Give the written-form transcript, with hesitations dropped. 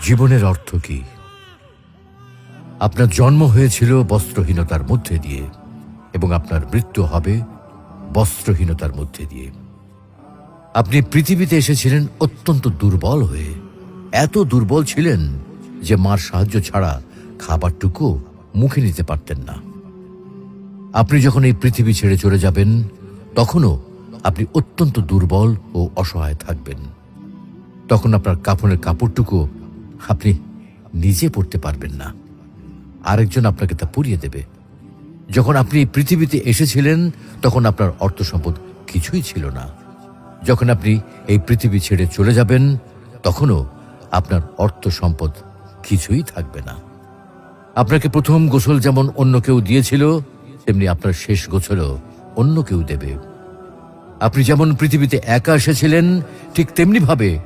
জীবনের অর্থ কি? আপনার জন্ম হয়েছিল বস্ত্রহীনতার মধ্যে দিয়ে এবং আপনার মৃত্যু হবে বস্ত্রহীনতার মধ্যে দিয়ে। আপনি পৃথিবীতে এসেছিলেন অত্যন্ত দুর্বল হয়ে। এত দুর্বল ছিলেন যে মার সাহায্য ছাড়া খাবারটুকু মুখে নিতে পারতেন না। আপনি যখন এই পৃথিবী ছেড়ে চলে যাবেন তখনও আপনি অত্যন্ত দুর্বল ও অসহায় থাকবেন। তখন আপনার কাফনের কাপড়টুকু আপনি নিজে পরতে পারবেন না, আরেকজন আপনাকে তা পরিয়ে দেবে। যখন আপনি এই পৃথিবীতে এসেছিলেন তখন আপনার অর্থ সম্পদ কিছুই ছিল না। যখন আপনি এই পৃথিবী ছেড়ে চলে যাবেন তখনও আপনার অর্থ সম্পদ কিছুই থাকবে না। আপনাকে প্রথম গোসল যেমন অন্য কেউ দিয়েছিল, তেমনি আপনার শেষ গোসলও অন্য কেউ দেবে। আপনি যেমন পৃথিবীতে একা এসেছিলেন, ঠিক তেমনি ভাবে